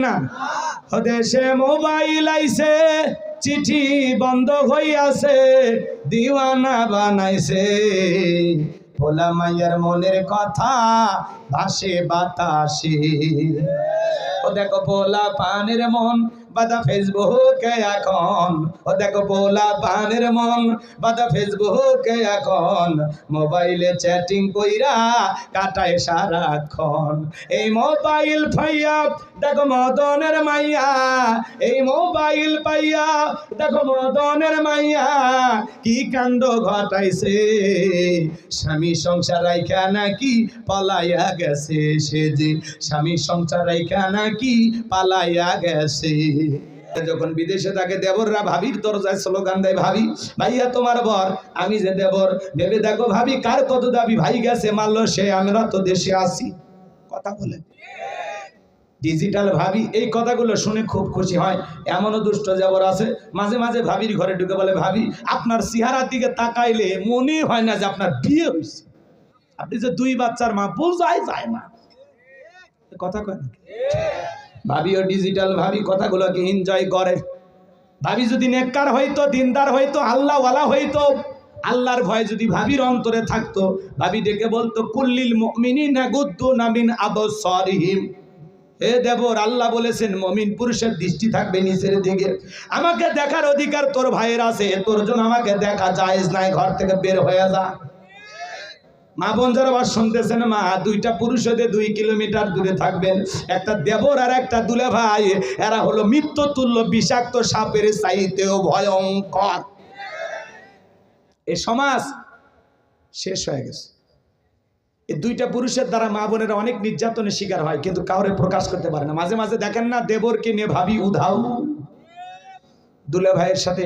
না দেশে মোবাইল আইছে, চিঠি বন্ধ হইয়াছে, দিওয়ানা বানাইছে। ভোলা মাইয়ার মনের কথা ভাসে বাতাসে। ও দেখো ভোলা পানের মন বাদা ফেসবুকে এখন। ও দেখো ভোলা পানের মন বাদা ফেসবুকে এখন। মোবাইলে চ্যাটিং কইরা কাটায় সারাক্ষণ। এই মোবাইল পাইয়া দেখো মদনের মাইয়া, এই মোবাইল পাইয়া দেখো মদনের মাইয়া কি কাণ্ড ঘটাইছে। স্বামী সংসার রাইখা নাকি পালাইয়া গেছে, সে যে স্বামী সংসার রাইখা নাকি পালাইয়া গেছে। যখন বিদেশে থাকে দেবররা ভাবির দরজায় স্লোগান দেয়, ভাবি ভাইয়া তোমার বর, আমি যে দেবর। ভেবে দেখো ভাবি কার কত দাবি, ভাই গেছে মারলো সে, আমরা তো দেশে আছি। কথা বলে ডিজিটাল ভাবি এই কথাগুলো শুনে খুব খুশি হয়। এমনও দুষ্ট দেবর আছে মাঝে মাঝে ভাবির ঘরে ঢুকে বলে, ভাবি আপনার চেহারার দিকে তাকাইলে মনে হয় না যে আপনার বিয়ে হয়েছে। আপনি যে 2 বাচ্চার মা, বোঝাই যায় না। কথা কয় না ভাবি ও ডিজিটাল ভাবি কথাগুলোকে এনজয় করে। ভাবি যদি নেককার হইতো, দিনদার হইতো, আল্লাহওয়ালা হইতো, আল্লাহর ভয় যদি ভাবির অন্তরে থাকতো, ভাবি ডেকে বলতো কুল্লিল মুমিনিনা গুদ্দুনা মিন আবসারিহিম। হে দেবর, আল্লাহ বলেছেন মুমিন পুরুষের দৃষ্টি থাকবে নিচের দিকে। আমাকে দেখার অধিকার তোর ভাইয়ের আছে, তোর জন্য আমাকে দেখা জায়েজ নাই, ঘর থেকে বের হয়ে যা। মা বোন যারা আবার শুনতেছেন, মা 2টা পুরুষ হতে 2 কিলোমিটার দূরে থাকবেন। একটা দেবর আর একটা দুলা ভাই, এরা হলো মৃত্যুতুল্য বিষাক্ত সাপের চাইতেও ভয়ঙ্কর। এই সমাজ শেষ হয়ে গেছে। এই 2টা পুরুষের দ্বারা মা বোনেরা অনেক নির্যাতনের শিকার হয়, কিন্তু কাউরে প্রকাশ করতে পারে না। মাঝে মাঝে দেখেন না, দেবরকে নিয়ে ভাবি উধাও, দুলা ভাইয়ের সাথে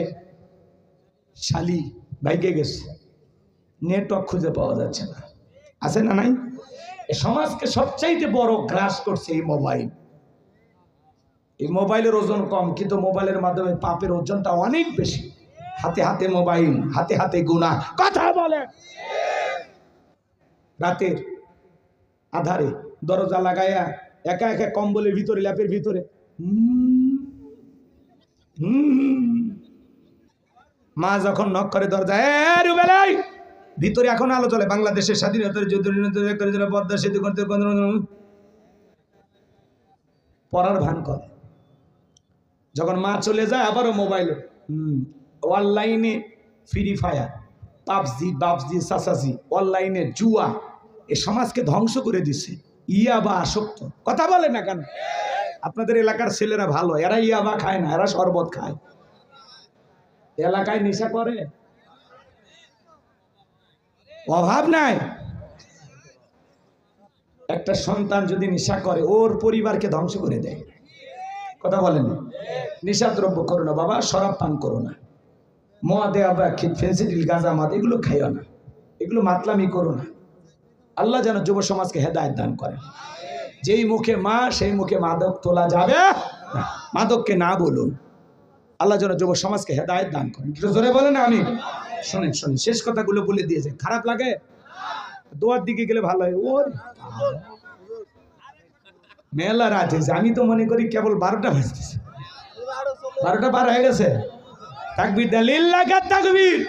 শালি ভাইকে গেছে, নেটওয়ার্ক খুঁজে পাওয়া যাচ্ছে না। আছে না নাই? এই সমাজকে সবচাইতে বড় গ্রাস করছে এই মোবাইল। এই মোবাইলের ওজন কম, কিন্তু মোবাইলের মাধ্যমে পাপের ওজনটা অনেক বেশি। হাতে হাতে মোবাইল, হাতে হাতে গুনাহ। কথা বলে রাতের আধারে দরজা লাগাইয়া একা একা কম্বলের ভিতরে, ল্যাপের ভিতরে মা যখন নক করে দরজা, রুবেলাই ভিতরে এখন আলো চলে, বাংলাদেশের স্বাধীনতার যুদ্ধ পদ্মা সেতু করতে পড়ার ভান করে। যখন মা চলে যায় আবারও মোবাইলে অনলাইনে ফ্রি ফায়ার, পাবজি, সাসাজি, অনলাইনে জুয়া, এ সমাজকে ধ্বংস করে দিছে। ইয়াবা আসক্ত। কথা বলে না কেন? আপনাদের এলাকার ছেলেরা ভালো, এরা ইয়াবা খায় না, এরা শরবত খায়। এলাকায় নেশা করে, অভাব নাই। একটা সন্তান যদি নেশা করে, ওর পরিবারকে ধ্বংস করে দেয়। কথা বলেন, নেশা দ্রব্য করো না বাবা, শরাব পান করো না, মদে আবার ফেন্সিডিল, গাঁজা, মাদ এগুলো খাইও না, এগুলো মাতলামি করো না। আল্লাহ যেন যুব সমাজকে হেদায়েত দান করে। যেই মুখে মা সেই মুখে মাদক তোলা যাবে না, মাদককে না বলুন। আল্লাহ যেন যুব সমাজকে হেদায়েত দান করেন। জোরে বলেন আমি। শোনেন শেষ কথাগুলো বলে দিয়েছে। খারাপ লাগে? দোয়ার দিকে গেলে ভালো হয়। ওর মেলা রাত হয়েছে, আমি তো মনে করি কেবল 12টা বাজতেছে। 12টা পার হয়ে গেছে। তাকবীর দেন, লিল্লাহ তাকবীর।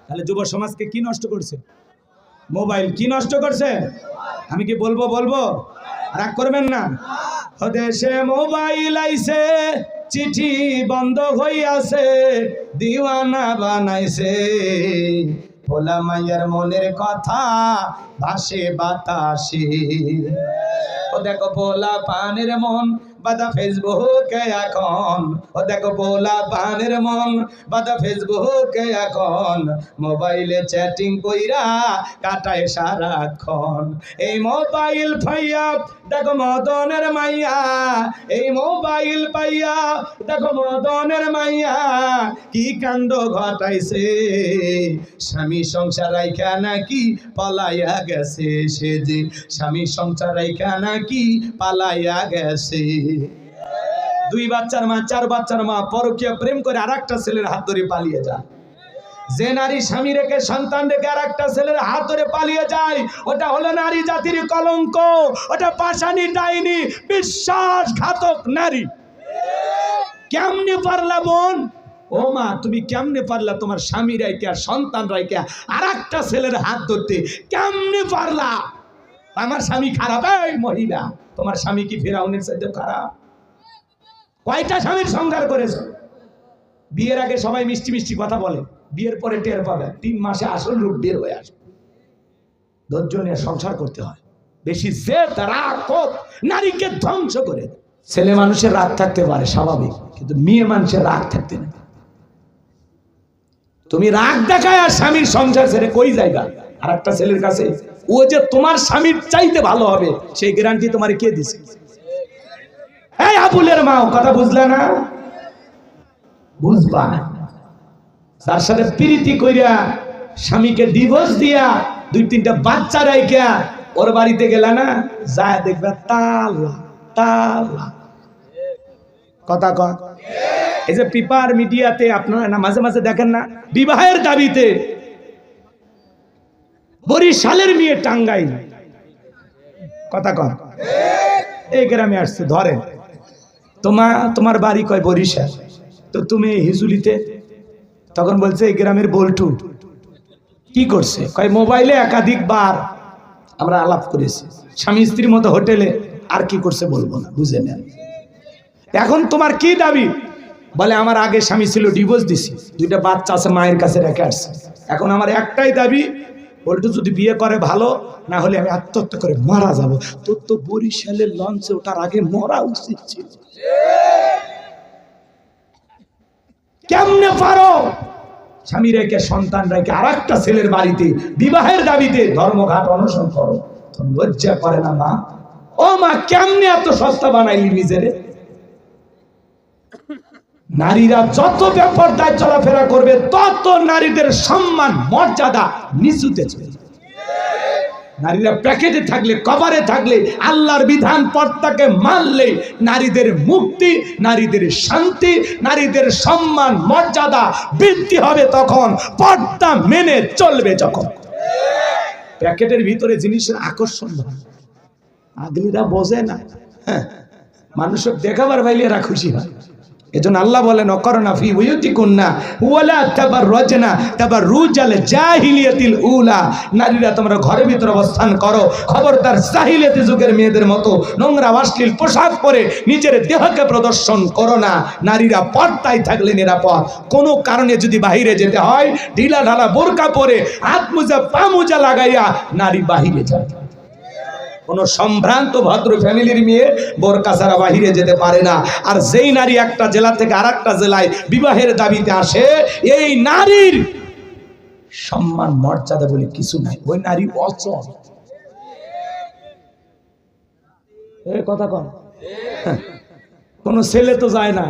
তাহলে যুব সমাজকে কি নষ্ট করছে? মোবাইল। কি নষ্ট করছে? আমি কি বলবো? রাগ করবেন না। দেশে মোবাইল আইছে, চিঠি বন্ধ হইয়াছে, দিওয়ানা বানাইছে। ভোলা মাইয়ার মনের কথা ভাসে বাতাসে। ও দেখো ভোলা পানের মন বাদা ফেসবুকে এখন। ও দেখো ভোলা পানের মন বাদা ফেসবুকে এখন। মোবাইলে চ্যাটিং কইরা কাটায় সারাক্ষণ। এই মোবাইল পাইয়া দেখো মদনের মাইয়া, এই মোবাইল পাইয়া দেখো মদনের মাইয়া কি কাণ্ড ঘটাইছে। স্বামী সংসার রাইখা নাকি পালাইয়া গেছে, সে যে স্বামী সংসার রাইখা নাকি পালাইয়া গেছে। 2 বাচ্চার মা, 4 বাচ্চার মা পরকীয়া প্রেম করে আরেকটা ছেলের হাত ধরে পালিয়ে যায়। যে নারী স্বামী রেখে সন্তান রেখে আর একটা ছেলের হাত ধরে পালিয়ে যায়, ওটা হলো নারী জাতির কলঙ্ক, ওটা পাষাণী ডাইনি, বিশ্বাসঘাতক নারী। কেমনে পারলা বোন? ও মা, তুমি কেমনে পারলা তোমার স্বামী রাইকে আর সন্তান রাইকে আর একটা ছেলের হাত ধরতে? কেমনে পারলা? আমার স্বামী খারাপ? এই মহিলা, তোমার স্বামী কি ফিরাউনের চাইতে খারাপ? কয়টা স্বামীর সংসার করেছ? বিয়ের আগে সবাই মিষ্টি মিষ্টি কথা বলে, বিয়ের পরে টের পাবে 3 মাসে আসল রূপ বের হয়ে আসবে। ধৈর্য নিয়ে সংসার করতে হয়। বেশি জেদ রাগ ক্ষোভ নারীকে ধ্বংস করে দেয়। ছেলে মানুষের রাগ থাকতে পারে স্বাভাবিক, কিন্তু মেয়ে মানুষের রাগ থাকতে না। তুমি রাগ দেখায় আর স্বামীর সংসার ছেড়ে কই যাইবা আর একটা ছেলের কাছে? ও যে তোমার স্বামীর চাইতে ভালো হবে সেই গ্যারান্টি তোমার কে দিছে? এই আবুলের মা, কথা বুঝলে না? বুঝবা। তার সাথে প্রীতি কইরা স্বামীকে ডিভোর্স দিয়া 2-3টা বাচ্চা রাইখা ওর বাড়িতে গেলা না, যায় দেখবে তালা তালা। কথা কয়। এই যে পেপার মিডিয়াতে আপনারা না মাঝে মাঝে দেখেন না, বিবাহের দাবিতে বরিশালের মেয়ে টাঙ্গাইল, কথা কয়, এই গ্রামে আসছে, ধরে তোমার বাড়ি কয় বরিশাল, তো তুমি হিজুলিতে, তখন বলছে এই গ্রামের বল্টু। কি করছে? কয় মোবাইলে একাধিকবার আমরা আলাপ করেছি, স্বামী স্ত্রীর মতো হোটেলে। আর কি করছে বলবো না, বুঝে নেন। এখন তোমার কি দাবি? বলে আমার আগে স্বামী ছিল, ডিভোর্স দিছি, 2টা বাচ্চা আছে, মায়ের কাছে রেখে আসছে। এখন আমার একটাই দাবি, বল্টু যদি বিয়ে করে ভালো, না হলে আমি আত্মহত্যা করে মারা যাব। তোর তো বরিশালের লঞ্চে ওঠার আগে মরা উচিত ছিল। কেমনে পারো স্বামী রেখে সন্তান রেখে আর একটা ছেলের বাড়িতে বিবাহের দাবিতে ধর্মঘাট অনশন করো? লজ্জা করে না মা? ও মা, কেমনে এত সস্তা বানাইলি নিজেরে? নারীরা যত বেপরদায় চলাফেরা করবে তত নারীদের সম্মান মর্যাদা নিচুতে চলে যাবে। নারীরা প্যাকেটে থাকলে, কভারে থাকলে, আল্লাহর বিধান পর্দাকে মানলে নারীদের মুক্তি, নারীদের শান্তি, নারীদের সম্মান মর্যাদা বৃদ্ধি হবে তখন, পর্দা মেনে চলবে যখন। প্যাকেটের ভিতরে জিনিসের আকর্ষণ হয়, আগলিরা বোঝে না। হ্যাঁ, মানুষের দেখাবার ভাইলে এরা খুশি হয়। এজন্য আল্লাহ বলেন অকরনা ফি বুয়ুতিকুন্না ওয়ালা তাবাররাজনা তাবাররুজাল জাহিলিয়াতিল উলা। নারীরা তোমরা ঘরের ভিতরে অবস্থান করো, খবরদার জাহিলিয়াতি যুগের মেয়েদের মতো নোংরা অশ্লীল পোশাক পরে নিজের দেহকে প্রদর্শন করো না। নারীরা পর্দায় থাকলে নিরাপদ। কোনো কারণে যদি বাহিরে যেতে হয়, ঢিলা ঢালা বোরকা পরে হাত মোজা পা মোজা লাগাইয়া নারী বাহিরে যায়। কোন সম্ভ্রান্ত ভদ্র ফ্যামিলির মেয়ে বোরকা ছাড়া বাহিরে যেতে পারে না। আর যেই নারী একটা জেলা থেকে আর একটা জেলায় বিবাহের দাবিতে আসে, এই নারীর সম্মান মর্যাদা বলে কিছু নাই, ওই নারী অচল। কথা কন, কোন ছেলে তো যায় না,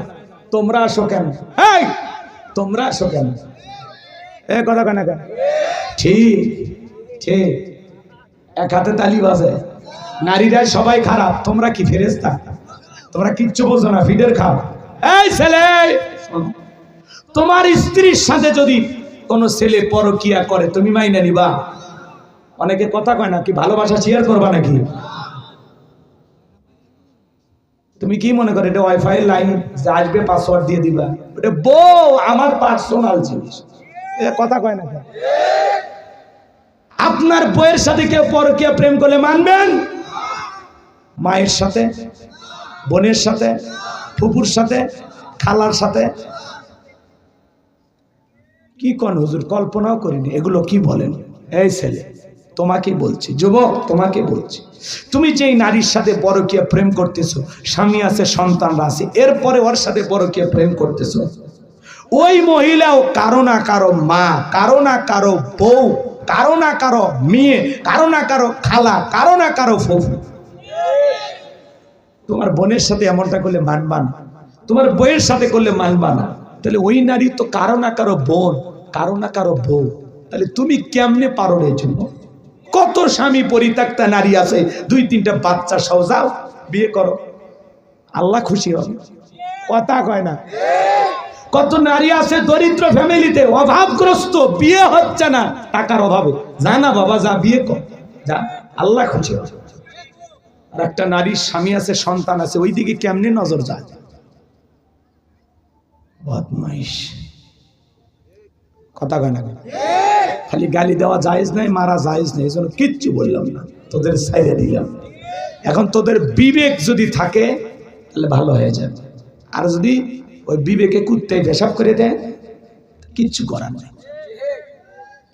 তোমরা আসো কেন? এই তোমরা আসো কেন? কথা কেন? ঠিক ঠিক, এক হাতে তালি বাজে। নারীরা সবাই খারাপ, তোমরা কি ফেরেশতা? তোমরা কিচ্ছু বোঝো না, ফিডের খাও। এই ছেলে, তোমার স্ত্রীর সাথে যদি কোন ছেলে পরকিয়া করে তুমি মাইনা নিবা? অনেকে কথা কয় না, কি ভালোবাসা শেয়ার করবা নাকি? তুমি কি মনে করো এটা ওয়াইফাই লাইন যে আসবে পাসওয়ার্ড দিয়ে দিবা? ওটা বউ আমার পার্সোনাল জিনিস, কথা কয় না। আপনার বউয়ের সাথে কেউ পরকীয়া প্রেম করলে মানবেন? মায়ের সাথে, বোনের সাথে, ফুপুর সাথে, খালার সাথে? কি কোন হুজুর, কল্পনাও করিনি এগুলো। কি বলেন? এই ছেলে তোমাকে বলছি, যুবক তোমাকে বলছি, তুমি যেই নারীর সাথে পরকীয়া প্রেম করতেছো, স্বামী আছে, সন্তানরা আছে, এরপরে ওর সাথে পরকীয়া প্রেম করতেছো, ওই মহিলাও কারো না কারো মা, কারো না কারো বউ, কারো না কারো মেয়ে, কারো না কারো খালা, কারো না কারো ফুফু। তোমার বোনের সাথে এমনটা করলে মানবা না, তোমার বউয়ের সাথে করলে মানবা না, তাহলে ওই নারী তো কারো না কারো বোন, কারো না কারো বউ। তাহলে তুমি কেমনে পারো? এর জন্য কত স্বামী পরিত্যক্তা নারী আছে, 2-3টা বাচ্চা সহ যাও বিয়ে করো, আল্লাহ খুশি হবে। কথা কয় না? কত নারী আছে দরিদ্র ফ্যামিলিতে, অভাবগ্রস্ত, বিয়ে হচ্ছে না টাকার অভাবে। যা না বাবা, যা বিয়ে কর, যা, আল্লাহ খুশি হবে। আর একটা নারীর স্বামী আছে, সন্তান আছে, ওই দিকে কেমনে নজর যায়? বদমাইশ, কথা কয় না? খালি গালি দেওয়া জায়েজ নাই, মারা জায়েজ নাই, এই জন্য কিচ্ছু বললাম না, তোদের ছাইড়ে দিলাম। এখন তোদের বিবেক যদি থাকে তাহলে ভালো হয়ে যাবে, আর যদি ওই বিবেকে কুত্তে পেশাব করে দেয় কিচ্ছু করার নেই।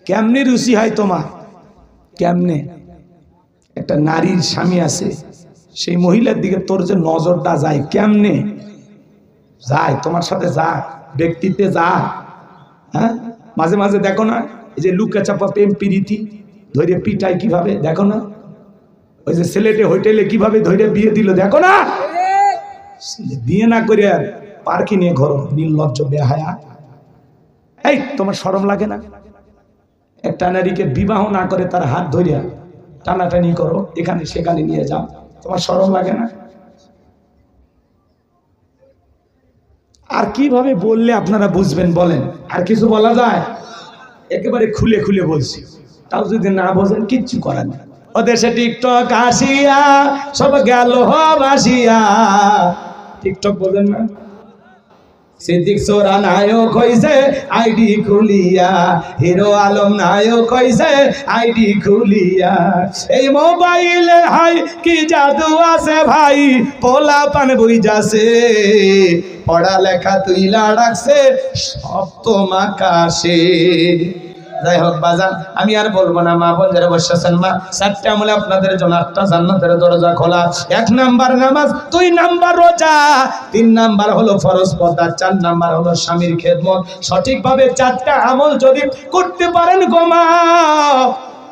কেমনে রুচি হয় তোমার? কেমনে একটা নারীর স্বামী আছে, সেই মহিলার দিকে তোর যে নজরটা যায়, কেমনে যায়? তোমার সাথে যা, ব্যক্তিত্বে যা। হ্যাঁ, মাঝে মাঝে দেখো না, এই যে লুকা চাপা প্রেম প্রীতি ধরে পিটাই কিভাবে, দেখো না? ওই যে ছেলেটে হোটেলে কিভাবে ধরে বিয়ে দিল, দেখো না? বিয়ে না করে আর পার্কে নিয়ে ঘর, নির্লজ্জ বেহায়া। এই তোমার শরম লাগে না? একটা নারীকে বিবাহ না করে তার হাত ধরিয়া টানাটানি করো, এখানে সেখানে নিয়ে যাও, তোমার শরম লাগে না? আর কিভাবে বললে আপনারা বুঝবেন বলেন? আর কিছু বলা যায়? একেবারে খুলে খুলে বলছি, তাও যদি না বোঝেন কিচ্ছু করার না। ও দেশে টিকটক আসিয়া সব গেল ভাসিয়া। টিকটক বোঝেন না? সিদ্দিক সোরা নায়ক হইছে আইডি খুলিয়া, হিরো আলম নায়ক হইছে আইডি খুলিয়া। এই মোবাইলে হাই কি জাদু আছে ভাই, পোলা পান বই যাচ্ছে, পড়ালেখা তুইলা রাখছে সব তোমাকাশে। যাই হোক বাজান, আমি আর বলবো না। মা বোন যারা বসেছেন, মা চারটে আমলে আপনাদের জন্য 8টা জান্নাতের দরজা খোলা। 1 নাম্বার নামাজ, 2 নাম্বার রোজা, 3 নাম্বার হলো ফরজ পর্দা, 4 নাম্বার হলো স্বামীর খেদমত। সঠিকভাবে 4টা আমল যদি করতে পারেন গো মা,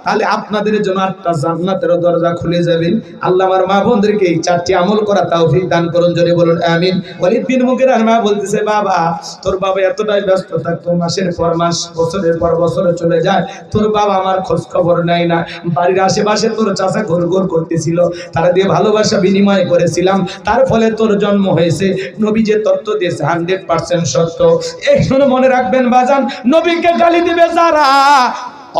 তাহলে আপনাদের জন্য 8টা জান্নাতের দরজা খুলে যাবে। আল্লাহ আমার মা বোনদেরকে এই 4টি আমল করা তৌফিক দান করুন, জোরে বলুন আমিন। ওয়ালিদ বিন মুগিরার মা বলতেছে, বাবা তোর বাবা এতটাই ব্যস্ত থাকতো, মাসের পর মাস, বছরের পর বছর চলে যায়, তোর বাবা আমার খোঁজ খবর নেয় না। বাড়ির আশেপাশে তোর চাচা ঘোর করতেছিল, তারা দিয়ে ভালোবাসা বিনিময় করেছিলাম, তার ফলে তোর জন্ম হয়েছে। নবী যে তত্ত্ব দিয়েছে 100% সত্য। এই শুনে মনে রাখবেন বাজান, নবীকে গালি দিবে যারা,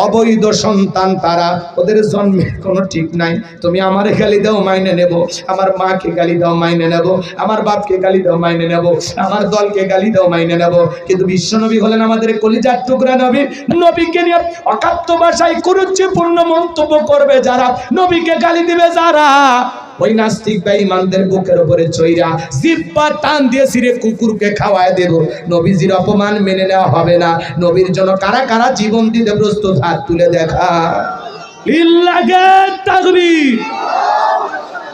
অবৈধ সন্তান তারা, ওদের জন্মের কোনো ঠিক নাই। তুমি আমারে গালি দাও মাইনে নেব, আমার মাকে গালি দাও মাইনে নেব, আমার বাপকে গালি দাও মাইনে নেব, আমার দলকে গালি দাও মাইনে নেব। কিন্তু বিশ্বনবী হলেন আমাদের কলিজার টুকরা নবী। নবীকে নিয়ে অকাত্য ভাষায় কুরুচিপূর্ণ মন্তব্য করবে যারা, নবীকে গালি দিবে যারা, ওই নাস্তিক বেঈমানদের বুকের উপরে চইরা জিহ্বা টান দিয়ে ছিঁড়ে কুকুরকে খাওয়ায় দেব। নবীজির অপমান মেনে নেওয়া হবে না। নবীর জন্য কারা কারা জীবন দিতে প্রস্তুত, হাত তুলে দেখা। লিল্লাহে তাকবীর।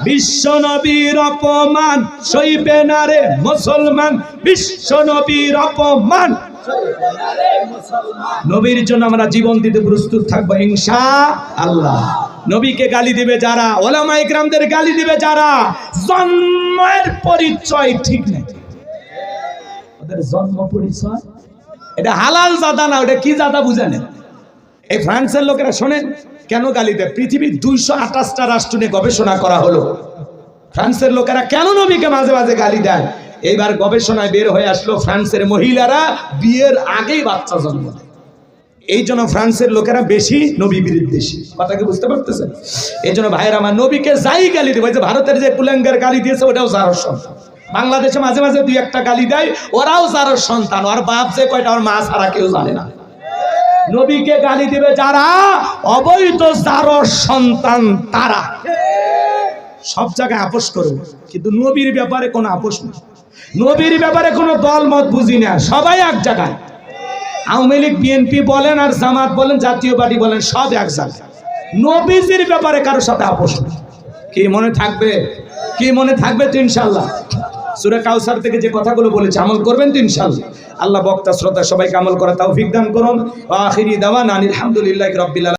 বিশ্ব নবীর অপমান সইবে না রে মুসলমান, বিশ্ব নবীর অপমান। নবীর জন্য আমরা জীবন দিতে প্রস্তুত থাকবো ইনশাআল্লাহ। নবীকে গালি দিবে যারা, ওলামা ইকরামদের গালি দিবে যারা, জন্মের পরিচয় ঠিক নেই, ওদের জন্ম পরিচয় এটা হালাল জাদা না, ওটা কি জাদা বুঝে নেন। এই ফ্রান্সের লোকেরা শোনেন কেন গালি দেয়। পৃথিবীর 228টা রাষ্ট্র নিয়ে গবেষণা করা হলো, ফ্রান্সের লোকেরা কেন নবীকে মাঝে মাঝে গালি দেয়। এইবার গবেষণায় বের হয়ে আসলো, ফ্রান্সের মহিলারা বিয়ের আগেই বাচ্চা জন্ম দেয়। এই জন্য ফ্রান্সের লোকেরা বেশি নবী বিদ্বেষী। কথা কি বুঝতে পারতেছেন? এই জন্য ভাইয়ের আমার, নবীকে যাই গালি দেবে, যে ভারতের যে কুলাঙ্গার গালি দিয়েছে ওটাও জারর সন্তান। বাংলাদেশে মাঝে মাঝে 2-1টা গালি দেয়, ওরাও জারর সন্তান। ওর বাপ যে কয়টা, ওর মা ছাড়া কেউ জানে না। নবীকে গালি দিবে যারা, অবৈধ জারর সন্তান তারা। সব জায়গায় আপোষ করবে, কিন্তু নবীর ব্যাপারে কোনো আপোষ নেই। নবীর ব্যাপারে কোনো দল মত বুঝি না, সবাই এক জায়গায়। আওয়ামী লীগ, বিএনপি বলেন আর জামাত বলেন, জাতীয় পার্টি বলেন, সব এক জায়গায়। নবীজির ব্যাপারে কারোর সাথে আপোষ নেই। কি মনে থাকবে? কি মনে থাকবে তো ইনশাআল্লাহ? সূরা কাউসার থেকে যে কথাগুলো বলেছে আমল করবেন তো ইনশাআল্লাহ। আল্লাহ বক্তা শ্রোতা সবাইকে আমল করা তৌফিক দান করুন। ওয়া আখিরি দাওয়ানা আলহামদুলিল্লাহি রাব্বিল আলামিন।